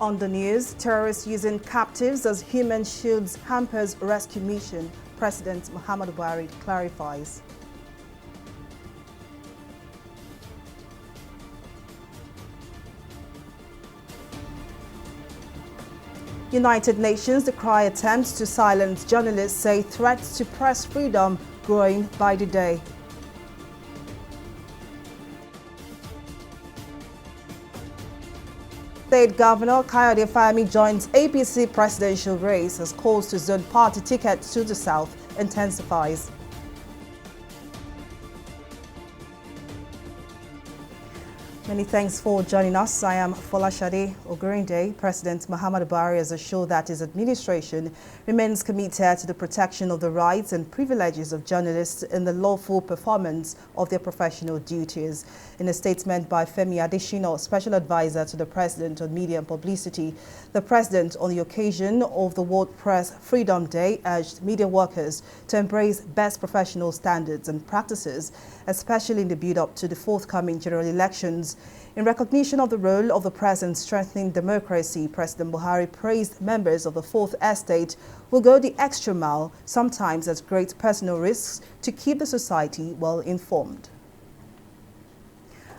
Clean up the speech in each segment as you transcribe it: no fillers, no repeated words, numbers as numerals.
On the news, terrorists using captives as human shields hampers rescue mission, President Muhammadu Buhari clarifies. United Nations decry attempts to silence journalists, say threats to press freedom growing by the day. State Governor Kayode Fayemi joins APC presidential race as calls to zone party tickets to the south intensifies. Many thanks for joining us. I am Folashade Ogurinde. President Muhammadu Buhari has assured that his administration remains committed to the protection of the rights and privileges of journalists in the lawful performance of their professional duties. In a statement by Femi Adesina, Special Advisor to the President on Media and Publicity, the President, on the occasion of the World Press Freedom Day, urged media workers to embrace best professional standards and practices, especially in the build-up to the forthcoming general elections. In recognition of the role of the press in strengthening democracy, President Buhari praised members of the Fourth Estate who go the extra mile, sometimes at great personal risks, to keep the society well informed.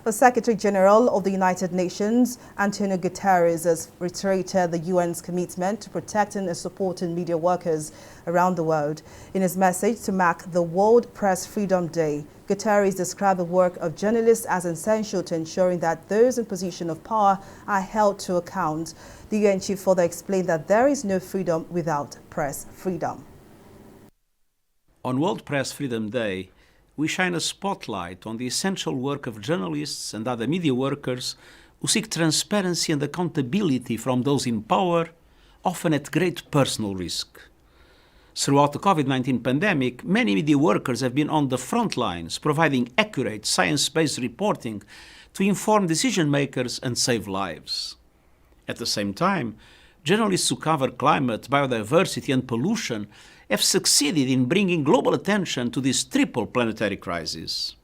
The Secretary General of the United Nations, Antonio Guterres, has reiterated the UN's commitment to protecting and supporting media workers around the world. In his message to mark the World Press Freedom Day, Guterres described the work of journalists as essential to ensuring that those in position of power are held to account. The UN chief further explained that there is no freedom without press freedom. On World Press Freedom Day, we shine a spotlight on the essential work of journalists and other media workers who seek transparency and accountability from those in power, often at great personal risk. Throughout the COVID-19 pandemic, many media workers have been on the front lines, providing accurate, science-based reporting to inform decision makers and save lives. At the same time, journalists who cover climate, biodiversity and pollution have succeeded in bringing global attention to this triple planetary crisis.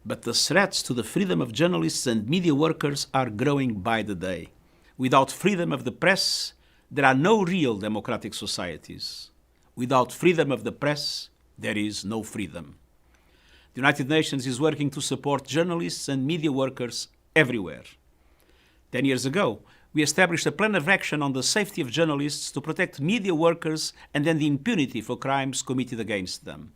But the threats to the freedom of journalists and media workers are growing by the day. Without freedom of the press, there are no real democratic societies. Without freedom of the press, there is no freedom. The United Nations is working to support journalists and media workers everywhere. 10 years ago, we established a plan of action on the safety of journalists to protect media workers and end the impunity for crimes committed against them.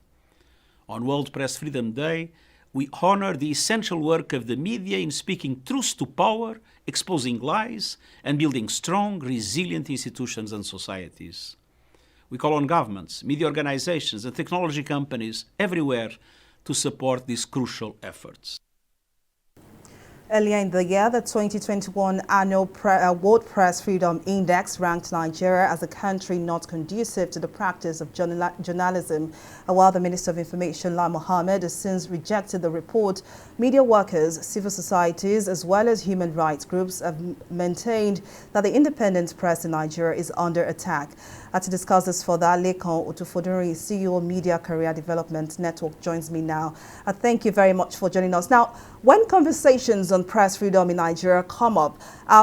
On World Press Freedom Day, we honor the essential work of the media in speaking truth to power, exposing lies, and building strong, resilient institutions and societies. We call on governments, media organizations, and technology companies everywhere to support these crucial efforts. Earlier in the year, the 2021 annual World Press Freedom Index ranked Nigeria as a country not conducive to the practice of journalism. While the Minister of Information, Lai Mohammed, has since rejected the report, media workers, civil societies, as well as human rights groups have maintained that the independent press in Nigeria is under attack. To discuss this further, Lekan Otufodunrin, CEO Media Career Development Network, joins me now. Thank you very much for joining us. Now, when conversations on press freedom in Nigeria come up,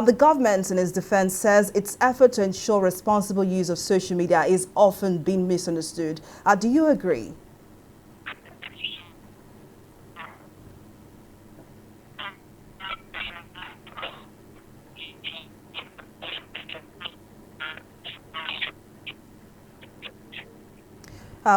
the government, in its defense, says its effort to ensure responsible use of social media is often being misunderstood. Do you agree?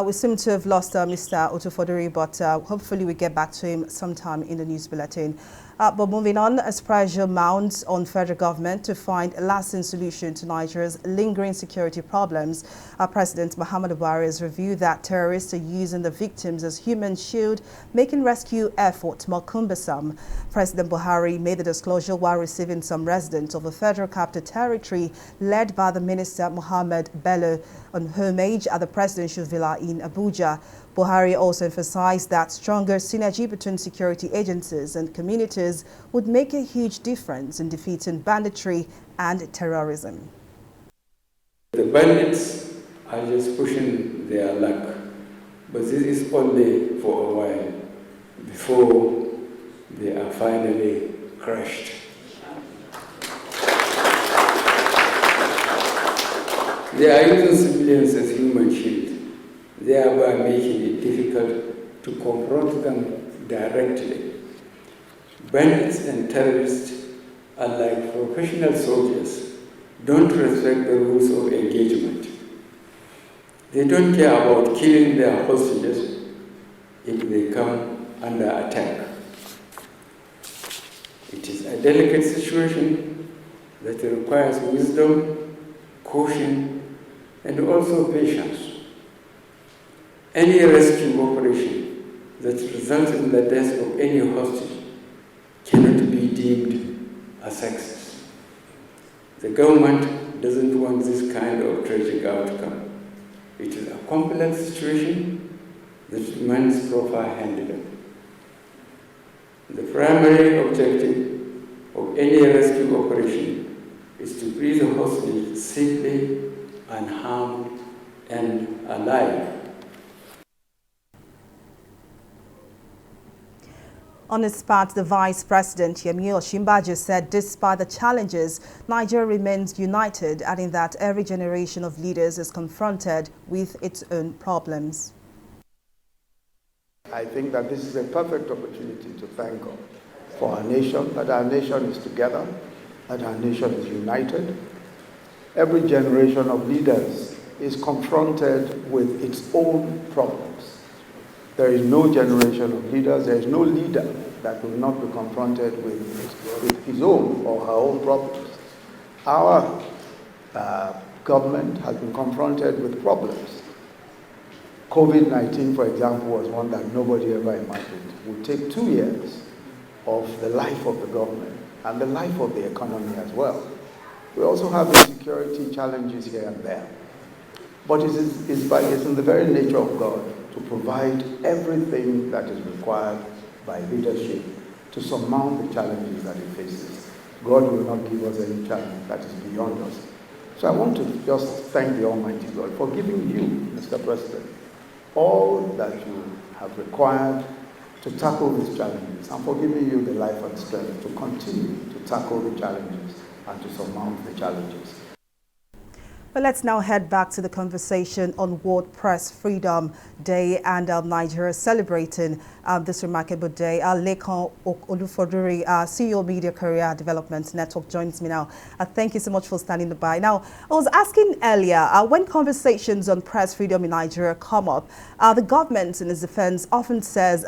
We seem to have lost Mr. Otufodunrin, but hopefully we get back to him sometime in the news bulletin. But moving on, as pressure mounts on federal government to find a lasting solution to Nigeria's lingering security problems, President Muhammadu Buhari has revealed that terrorists are using the victims as human shield, making rescue efforts more cumbersome. President Buhari made the disclosure while receiving some residents of the Federal Capital Territory led by the Minister Mohammed Bello on homage at the presidential villa in Abuja. Buhari also emphasized that stronger synergy between security agencies and communities would make a huge difference in defeating banditry and terrorism. The bandits are just pushing their luck, but this is only for a while before they are finally crushed. They are using civilians as human shield, thereby making it difficult to confront them directly. Bandits and terrorists, unlike professional soldiers, don't respect the rules of engagement. They don't care about killing their hostages if they come under attack. It is a delicate situation that requires wisdom, caution, and also patience. Any rescue operation that results in the death of any hostage cannot be deemed a success. The government doesn't want this kind of tragic outcome. It is a complex situation that demands proper handling. The primary objective of any rescue operation is to free the hostage safely, unharmed, and alive. On his part, the Vice President, Yemi Osinbajo, said despite the challenges, Nigeria remains united, adding that every generation of leaders is confronted with its own problems. I think that this is a perfect opportunity to thank God for our nation, that our nation is together, that our nation is united. Every generation of leaders is confronted with its own problems. There is no generation of leaders, there is no leader that will not be confronted with his own or her own problems. Our government has been confronted with problems. COVID-19, for example, was one that nobody ever imagined would take 2 years of the life of the government and the life of the economy as well. We also have insecurity challenges here and there. But it's in the very nature of God to provide everything that is required by leadership to surmount the challenges that it faces. God will not give us any challenge that is beyond us. So I want to just thank the Almighty God for giving you, Mr. President, all that you have required to tackle these challenges and for giving you the life and strength to continue to tackle the challenges and to surmount the challenges. But let's now head back to the conversation on World Press Freedom Day and Nigeria celebrating this remarkable day. Lekan Olufoduri, CEO Media Career Development Network, joins me now. Thank you so much for standing by. Now, I was asking earlier, when conversations on press freedom in Nigeria come up, the government in its defense often says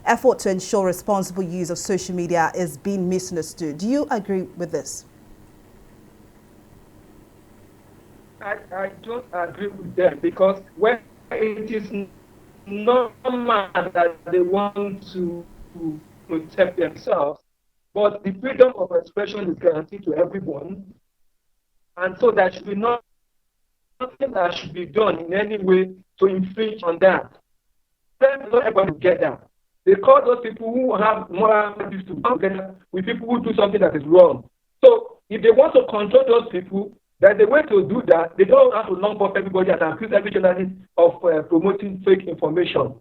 effort to ensure responsible use of social media is being misunderstood. Do you agree with this? I don't agree with them because when it is normal that they want to protect themselves, but the freedom of expression is guaranteed to everyone, and so there should be nothing that should be done in any way to infringe on that. Then not everybody will get that. They call those people who have moral values to come together with people who do something that is wrong. So if they want to control those people, there's a way to do that. They don't have to lump up everybody and accuse every journalist of promoting fake information.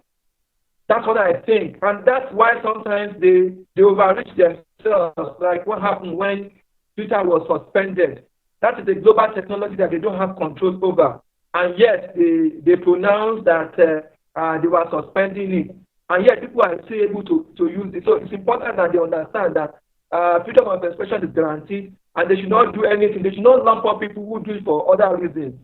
That's what I think. And that's why sometimes they overreach themselves, like what happened when Twitter was suspended. That is a global technology that they don't have control over. And yet they pronounce that they were suspending it. And yet people are still able to use it. So it's important that they understand that freedom of expression is guaranteed. And they should not do anything. They should not lump up people who do it for other reasons.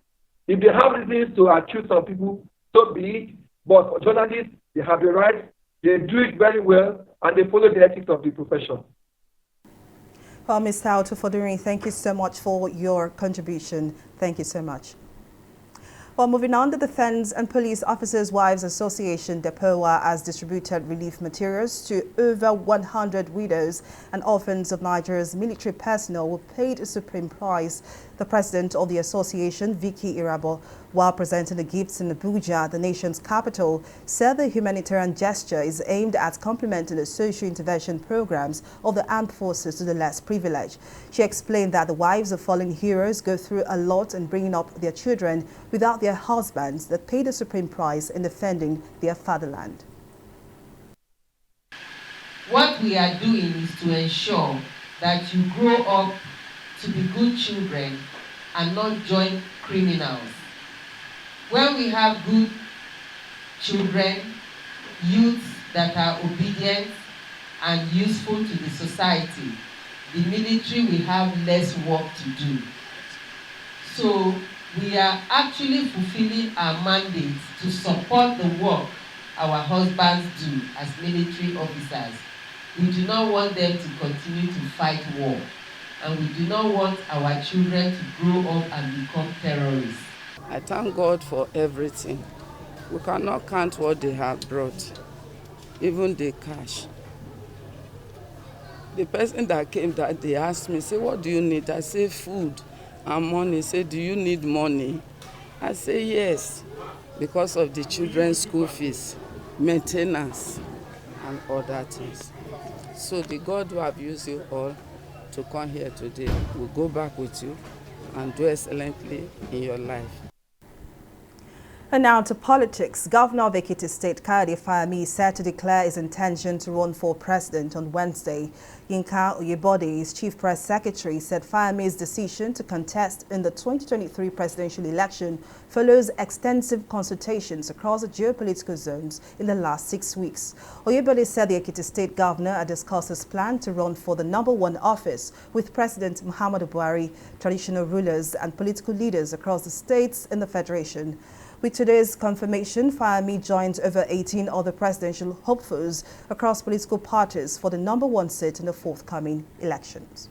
If they have reasons to accuse some people, so be it. But for journalists, they have the right, they do it very well, and they follow the ethics of the profession. Well, Ms. Tautu Foduri, thank you so much for your contribution. Thank you so much. Well, moving on, the Defense and Police Officers' Wives Association, DEPOA, has distributed relief materials to over 100 widows and orphans of Nigeria's military personnel who paid a supreme price. The president of the association, Vicky Irabo, while presenting the gifts in Abuja, the nation's capital, said the humanitarian gesture is aimed at complementing the social intervention programs of the armed forces to the less privileged. She explained that the wives of fallen heroes go through a lot in bringing up their children without their husbands that pay the supreme price in defending their fatherland. What we are doing is to ensure that you grow up to be good children and not join criminals. When we have good children, youths that are obedient and useful to the society, the military will have less work to do. So we are actually fulfilling our mandate to support the work our husbands do as military officers. We do not want them to continue to fight war, and we do not want our children to grow up and become terrorists. I thank God for everything. We cannot count what they have brought, even the cash. The person that came that day asked me, say, what do you need? I say, food and money. Say, do you need money? I say, yes, because of the children's school fees, maintenance, and other things. So the God who have used you all to come here today will go back with you and do excellently in your life. And now to politics. Governor of Ekiti State, Kayode Fayemi, is set to declare his intention to run for president on Wednesday. Yinka Oyebode, his chief press secretary, said Fayemi's decision to contest in the 2023 presidential election follows extensive consultations across the geopolitical zones in the last 6 weeks. Oyebode said the Ekiti State governor had discussed his plan to run for the #1 office with President Muhammadu Buhari, traditional rulers and political leaders across the states in the federation. With today's confirmation, Fayemi joins over 18 other presidential hopefuls across political parties for the #1 seat in the forthcoming elections.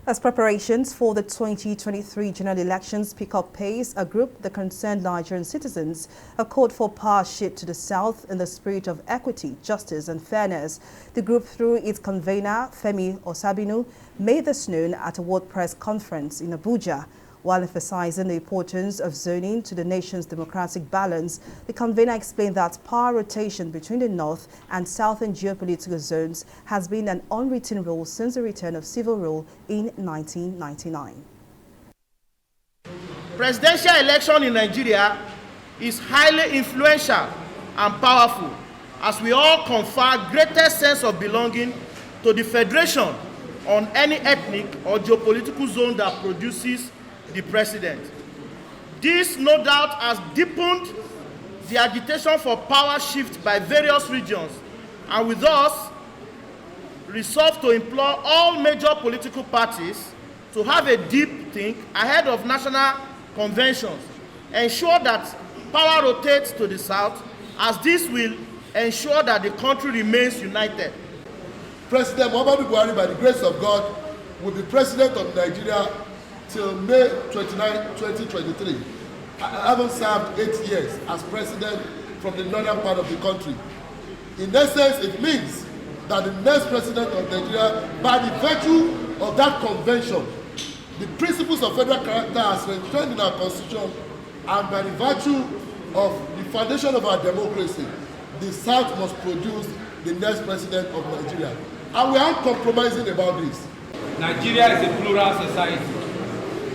As preparations for the 2023 general elections pick up pace, a group that concerned Nigerian citizens have called for power shift to the south in the spirit of equity, justice and fairness. The group, through its convener, Femi Osabinu, made this known at a World Press Conference in Abuja. While emphasizing the importance of zoning to the nation's democratic balance, the convener explained that power rotation between the north and southern geopolitical zones has been an unwritten rule since the return of civil rule in 1999. Presidential election in Nigeria is highly influential and powerful as we all confer greater sense of belonging to the federation on any ethnic or geopolitical zone that produces the president. This no doubt has deepened the agitation for power shift by various regions, and with us resolved to implore all major political parties to have a deep think ahead of national conventions, ensure that power rotates to the south, as this will ensure that the country remains united. President Muhammadu Buhari, by the grace of God, will be president of Nigeria till May 29, 2023. I haven't served 8 years as president from the northern part of the country. In essence, it means that the next president of Nigeria, by the virtue of that convention, the principles of federal character as enshrined in our constitution, and by the virtue of the foundation of our democracy, the South must produce the next president of Nigeria. And we are uncompromising about this. Nigeria is a plural society.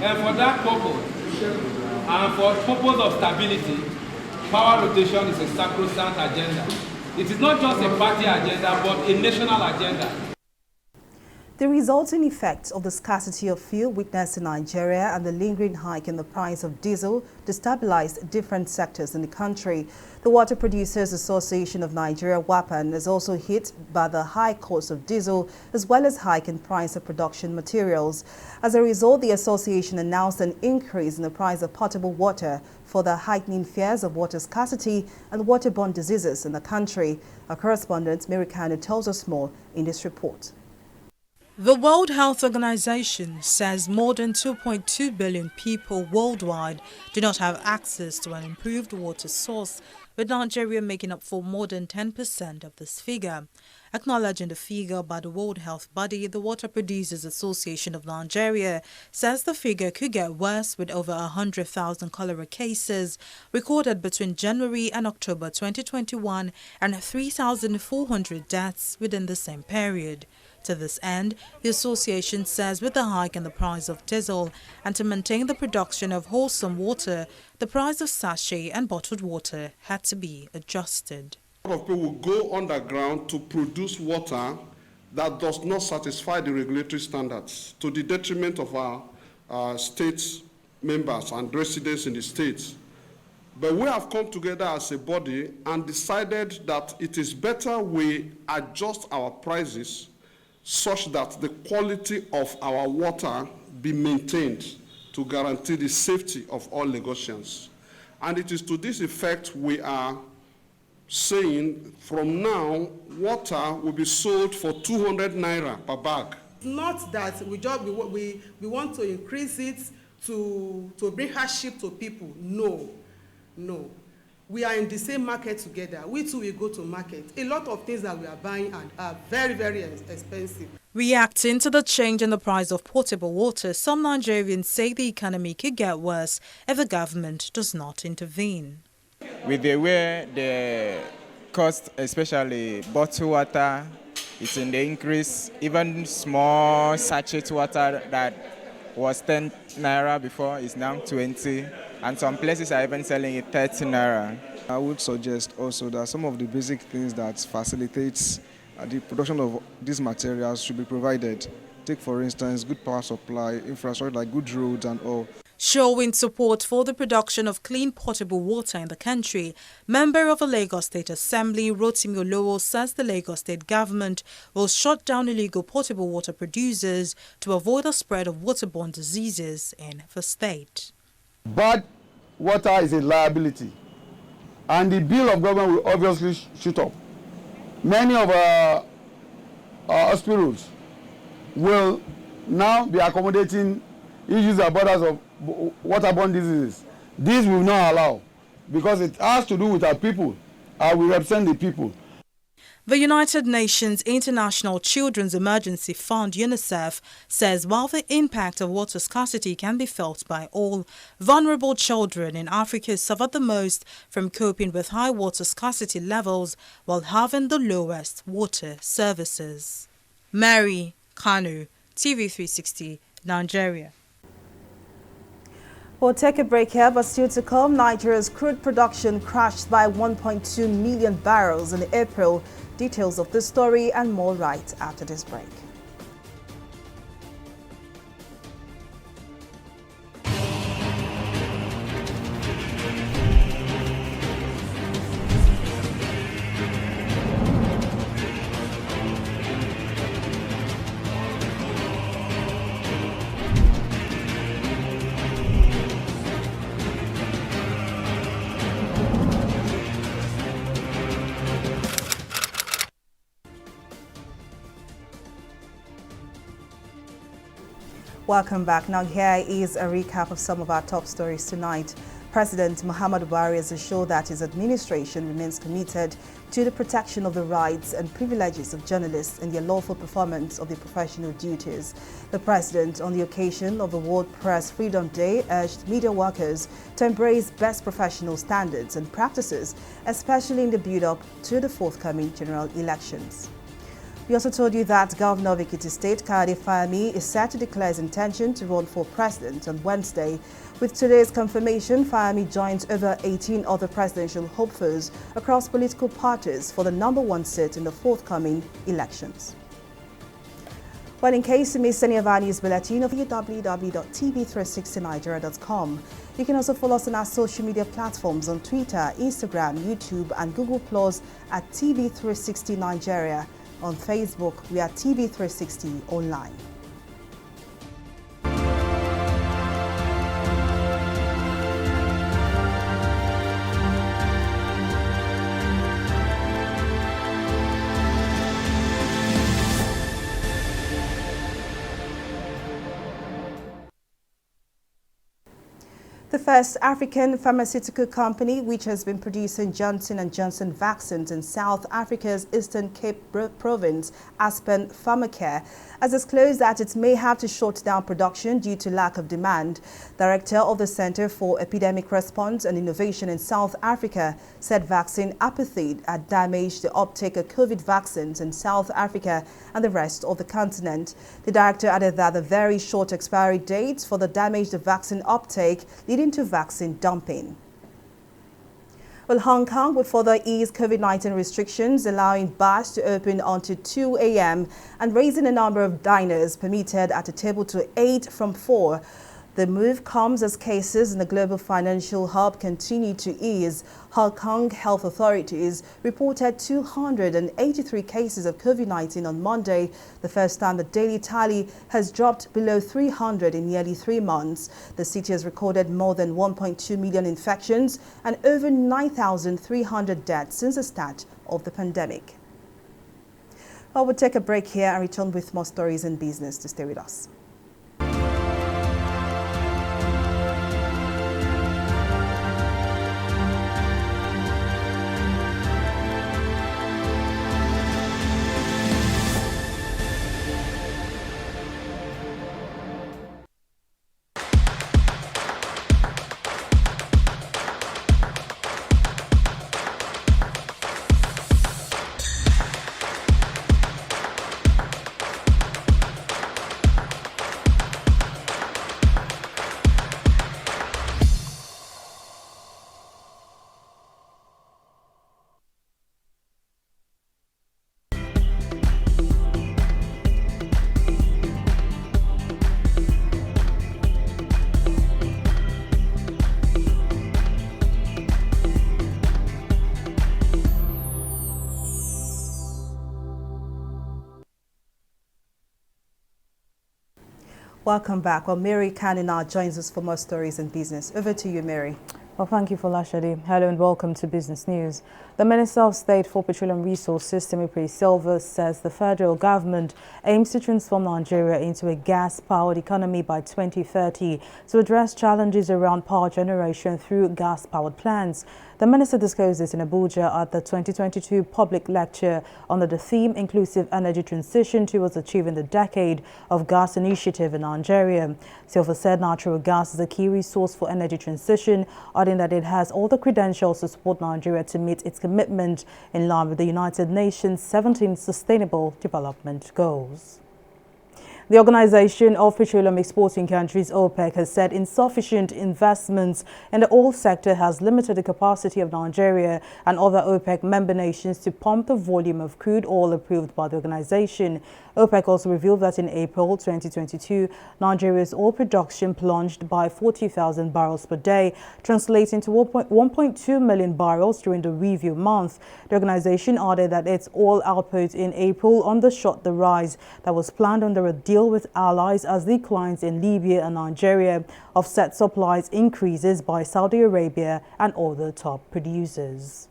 And for that purpose, and for purpose of stability, power rotation is a sacrosanct agenda. It is not just a party agenda, but a national agenda. The resulting effects of the scarcity of fuel witnessed in Nigeria and the lingering hike in the price of diesel destabilized different sectors in the country. The Water Producers Association of Nigeria, WAPAN, is also hit by the high cost of diesel as well as hike in price of production materials. As a result, the association announced an increase in the price of potable water for the heightening fears of water scarcity and waterborne diseases in the country. Our correspondent, Mary Kanu, tells us more in this report. The World Health Organization says more than 2.2 billion people worldwide do not have access to an improved water source, with Nigeria making up for more than 10% of this figure. Acknowledging the figure by the World Health Body, the Water Producers Association of Nigeria says the figure could get worse, with over 100,000 cholera cases recorded between January and October 2021 and 3,400 deaths within the same period. To this end, the association says with the hike in the price of diesel and to maintain the production of wholesome water, the price of sachet and bottled water had to be adjusted. A lot of people will go underground to produce water that does not satisfy the regulatory standards, to the detriment of our state members and residents in the states. But we have come together as a body and decided that it is better we adjust our prices such that the quality of our water be maintained to guarantee the safety of all Lagosians. And it is to this effect we are saying from now, water will be sold for 200 naira per bag. Not that we want to increase it to bring hardship to people. No. We are in the same market together. We too will go to market. A lot of things that we are buying are very, very expensive. Reacting to the change in the price of potable water, some Nigerians say the economy could get worse if the government does not intervene. With the way the cost, especially bottled water, it's in the increase. Even small sachet water that was 10 naira before is now 20. And some places are even selling it 30 naira. I would suggest also that some of the basic things that facilitates the production of these materials should be provided. Take, for instance, good power supply, infrastructure like good roads and all. Showing support for the production of clean potable water in the country, member of the Lagos State Assembly, Rotimi Olowo, says the Lagos State government will shut down illegal potable water producers to avoid the spread of waterborne diseases in the state. Bad water is a liability, and the bill of government will obviously shoot up. Many of our hospitals will now be accommodating issues and borders of waterborne diseases. This will not allow, because it has to do with our people, and we represent the people. The United Nations International Children's Emergency Fund, UNICEF, says while the impact of water scarcity can be felt by all, vulnerable children in Africa suffer the most from coping with high water scarcity levels while having the lowest water services. Mary Kanu, TV360, Nigeria. We'll take a break here, but still to come, Nigeria's crude production crashed by 1.2 million barrels in April. Details of this story and more right after this break. Welcome back. Now here is a recap of some of our top stories tonight. President Muhammadu Buhari has assured that his administration remains committed to the protection of the rights and privileges of journalists in their lawful performance of their professional duties. The president, on the occasion of the World Press Freedom Day, urged media workers to embrace best professional standards and practices, especially in the build-up to the forthcoming general elections. We also told you that Governor of Ekiti State, Kayode Fayemi, is set to declare his intention to run for president on Wednesday. With today's confirmation, Fayemi joins over 18 other presidential hopefuls across political parties for the #1 seat in the forthcoming elections. Well, in case you missed any of our news bulletin, www.tv360nigeria.com. You can also follow us on our social media platforms on Twitter, Instagram, YouTube, and Google+ at TV360 Nigeria. On Facebook, we are TV360 Online. The first African pharmaceutical company, which has been producing Johnson & Johnson vaccines in South Africa's Eastern Cape Province, Aspen Pharmacare, has disclosed that it may have to shut down production due to lack of demand. Director of the Center for Epidemic Response and Innovation in South Africa said vaccine apathy had damaged the uptake of COVID vaccines in South Africa and the rest of the continent. The director added that the very short expiry dates for the damaged vaccine uptake leading to vaccine dumping. Well, Hong Kong will further ease COVID-19 restrictions, allowing bars to open until 2 a.m. and raising the number of diners permitted at a table to 8 from 4. The move comes as cases in the global financial hub continue to ease. Hong Kong health authorities reported 283 cases of COVID-19 on Monday, the first time the daily tally has dropped below 300 in nearly 3 months. The city has recorded more than 1.2 million infections and over 9,300 deaths since the start of the pandemic. Well, we'll take a break here and return with more stories in business. To stay with us. Welcome back. Well, Mary Kanu now joins us for more stories in business. Over to you, Mary. Well, thank you, Folashade. Hello and welcome to Business News. The Minister of State for Petroleum Resources, Temitope Silva, says the federal government aims to transform Nigeria into a gas-powered economy by 2030 to address challenges around power generation through gas-powered plants. The minister disclosed this in Abuja at the 2022 public lecture under the theme Inclusive Energy Transition Towards Achieving the Decade of Gas Initiative in Nigeria. Silva said natural gas is a key resource for energy transition, adding that it has all the credentials to support Nigeria to meet its commitment in line with the United Nations 17 Sustainable Development Goals. The Organization of Petroleum Exporting Countries, OPEC, has said insufficient investments in the oil sector has limited the capacity of Nigeria and other OPEC member nations to pump the volume of crude oil approved by the organization. OPEC also revealed that in April 2022, Nigeria's oil production plunged by 40,000 barrels per day, translating to 1.2 million barrels during the review month. The organization added that its oil output in April undershot the rise that was planned under a deal with allies as declines in Libya and Nigeria offset supplies increases by Saudi Arabia and other top producers.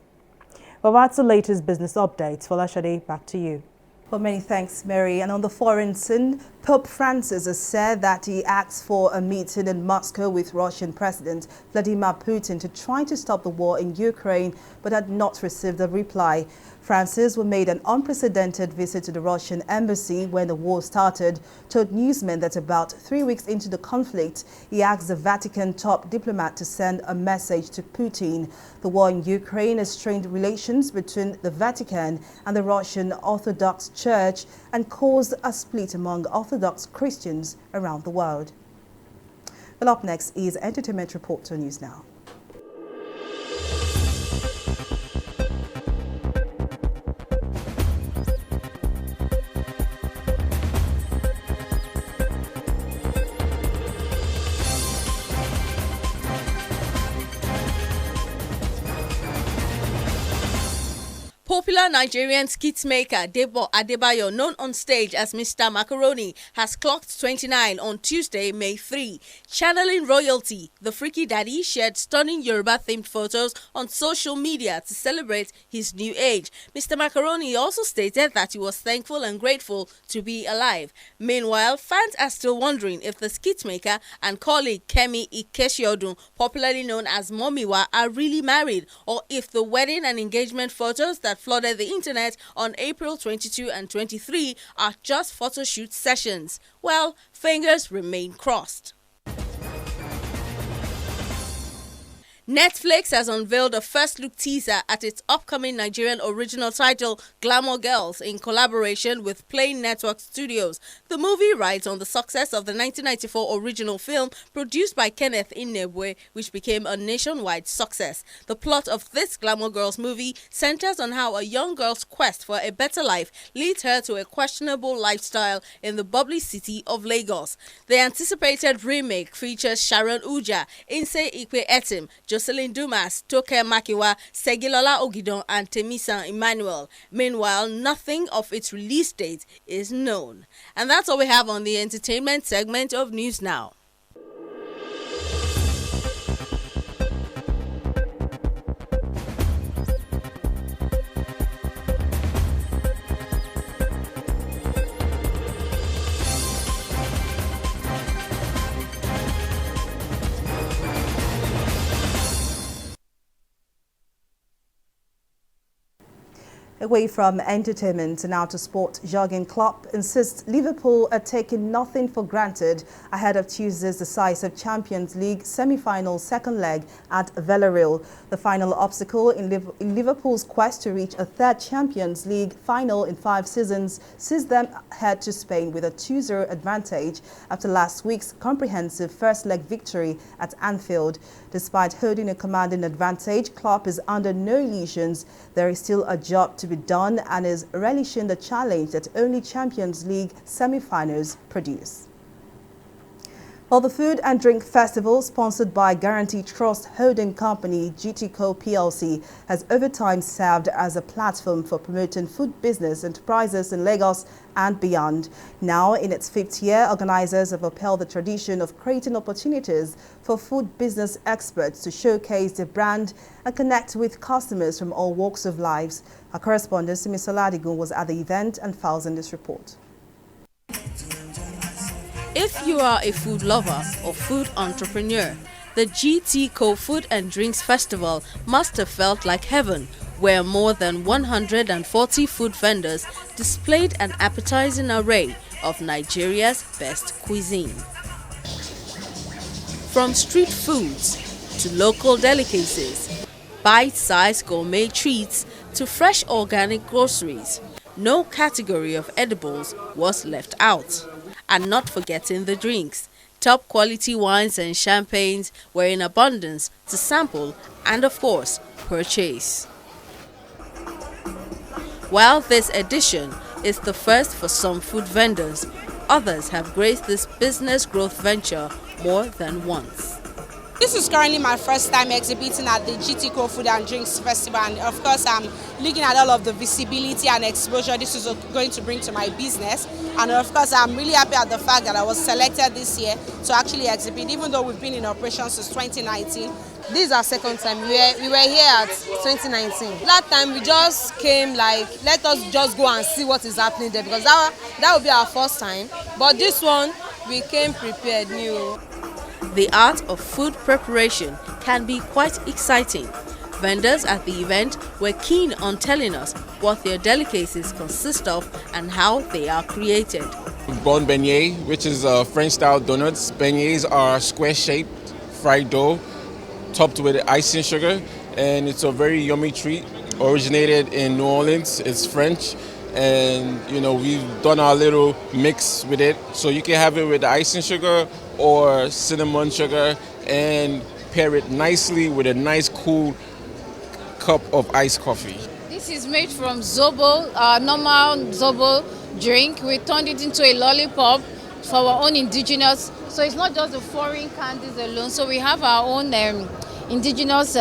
Well, that's the latest business updates. Folashade, back to you. Well, many thanks, Mary. And on the foreign scene, Pope Francis has said that he asked for a meeting in Moscow with Russian President Vladimir Putin to try to stop the war in Ukraine, but had not received a reply. Francis, who made an unprecedented visit to the Russian embassy when the war started, told newsmen that about 3 weeks into the conflict, he asked the Vatican top diplomat to send a message to Putin. The war in Ukraine has strained relations between the Vatican and the Russian Orthodox Church and caused a split among Orthodox Christians around the world. Well, up next is Entertainment Reporter News Now. Popular Nigerian skit maker Debo Adebayo, known on stage as Mr. Macaroni, has clocked 29 on Tuesday, May 3. Channeling royalty, the Freaky Daddy shared stunning Yoruba-themed photos on social media to celebrate his new age. Mr. Macaroni also stated that he was thankful and grateful to be alive. Meanwhile, fans are still wondering if the skit maker and colleague Kemi Ikeshiodun, popularly known as Momiwa, are really married, or if the wedding and engagement photos that flooded the internet on April 22 and 23 are just photo shoot sessions. Well, fingers remain crossed. Netflix has unveiled a first-look teaser at its upcoming Nigerian original title, Glamour Girls, in collaboration with Play Network Studios. The movie rides on the success of the 1994 original film produced by Kenneth Inebwe, which became a nationwide success. The plot of this Glamour Girls movie centers on how a young girl's quest for a better life leads her to a questionable lifestyle in the bubbly city of Lagos. The anticipated remake features Sharon Uja, Inse Ikwe Etim, Jocelyn Dumas, Toke Makiwa, Segilola Ogidon, and Temisa Emmanuel. Meanwhile, nothing of its release date is known. And that's all we have on the entertainment segment of News Now. Away from entertainment, now to sport. Jurgen Klopp insists Liverpool are taking nothing for granted ahead of Tuesday's decisive Champions League semi-final second leg at Villarreal. The final obstacle in Liverpool's quest to reach a third Champions League final in 5 seasons sees them head to Spain with a 2-0 advantage after last week's comprehensive first leg victory at Anfield. Despite holding a commanding advantage, Klopp is under no illusions. There is still a job to be done and is relishing the challenge that only Champions League semi-finals produce. Well, the Food and Drink Festival, sponsored by Guarantee Trust Holding Company GTCO PLC, has over time served as a platform for promoting food business enterprises in Lagos and beyond. Now, in its 5th year, organizers have upheld the tradition of creating opportunities for food business experts to showcase their brand and connect with customers from all walks of life. Our correspondent, Simisola Adigun, was at the event and files in this report. If you are a food lover or food entrepreneur, the GTCO Food and Drinks Festival must have felt like heaven, where more than 140 food vendors displayed an appetizing array of Nigeria's best cuisine. From street foods to local delicacies, bite-sized gourmet treats to fresh organic groceries, no category of edibles was left out. And not forgetting the drinks. Top quality wines and champagnes were in abundance to sample and, of course, purchase. While this edition is the first for some food vendors, others have graced this business growth venture more than once. This is currently my first time exhibiting at the GTCO Food and Drinks Festival, and of course I'm looking at all of the visibility and exposure this is going to bring to my business. And of course I'm really happy at the fact that I was selected this year to actually exhibit, even though we've been in operation since 2019. This is our second time. We were here at 2019. Last time we just came like, let us just go and see what is happening there, because that will be our first time. But this one, we came prepared, new. The art of food preparation can be quite exciting. Vendors at the event were keen on telling us what their delicacies consist of and how they are created. Bon beignet, which is French-style donuts. Beignets are square-shaped, fried dough, topped with icing sugar, and it's a very yummy treat. Originated in New Orleans, it's French, and we've done our little mix with it. So you can have it with the icing sugar or cinnamon sugar and pair it nicely with a nice cool cup of iced coffee. This is made from Zobo, our normal Zobo drink. We turned it into a lollipop for our own indigenous. So it's not just the foreign candies alone. So we have our own indigenous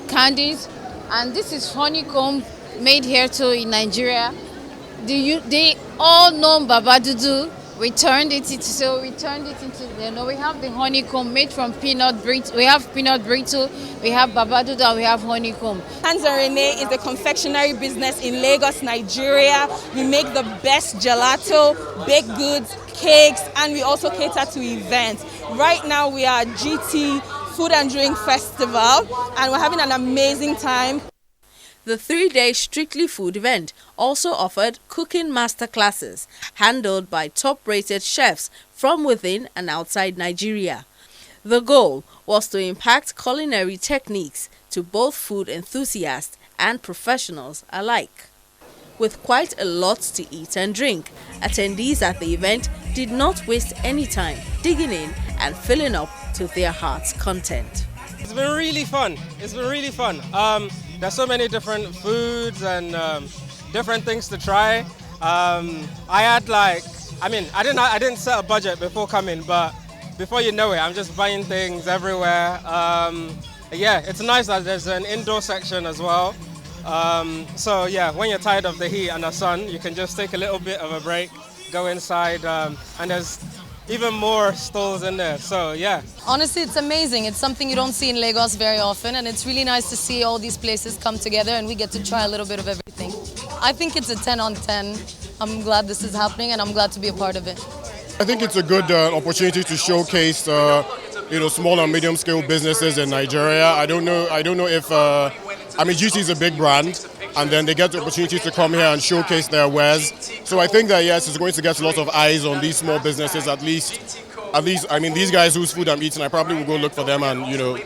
candies, and this is honeycomb made here too in Nigeria. They all know Baba Dudu. We turned it into, we have the honeycomb made from peanut brittle. We have peanut brittle, we have Baba Dudu, and we have honeycomb. Hans and Rene is a confectionery business in Lagos, Nigeria. We make the best gelato, baked goods, cakes, and we also cater to events. Right now we are at GT Food and Drink Festival, and we're having an amazing time. The 3-day Strictly Food event also offered cooking masterclasses handled by top-rated chefs from within and outside Nigeria. The goal was to impact culinary techniques to both food enthusiasts and professionals alike. With quite a lot to eat and drink, attendees at the event did not waste any time digging in and filling up to their heart's content. It's been really fun. It's been really fun. There's so many different foods and different things to try. I didn't set a budget before coming, but before you know it, I'm just buying things everywhere. Yeah, it's nice that there's an indoor section as well. So yeah, when you're tired of the heat and the sun, you can just take a little bit of a break, go inside, and there's even more stalls in there, so yeah. Honestly, it's amazing. It's something you don't see in Lagos very often, and it's really nice to see all these places come together and we get to try a little bit of everything. I think it's a 10 on 10. I'm glad this is happening and I'm glad to be a part of it. I think it's a good opportunity to showcase small and medium scale businesses in Nigeria. I don't know if GT is a big brand, and then they get the opportunity to come here and showcase their wares. So I think that yes, it's going to get a lot of eyes on these small businesses. At least, these guys whose food I'm eating, I probably will go look for them and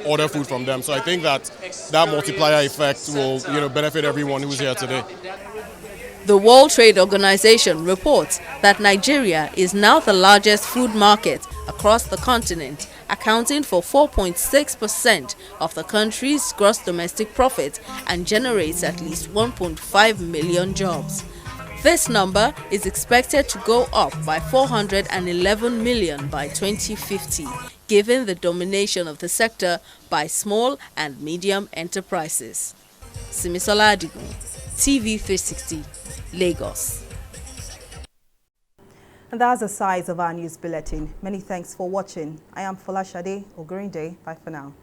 order food from them. So I think that multiplier effect will benefit everyone who's here today. The World Trade Organization reports that Nigeria is now the largest food market across the continent, accounting for 4.6% of the country's gross domestic profit and generates at least 1.5 million jobs. This number is expected to go up by 411 million by 2050, given the domination of the sector by small and medium enterprises. Simisola Adigun, TV360, Lagos. And that's the size of our news bulletin. Many thanks for watching. I am Folashade Ogurinde. Bye for now.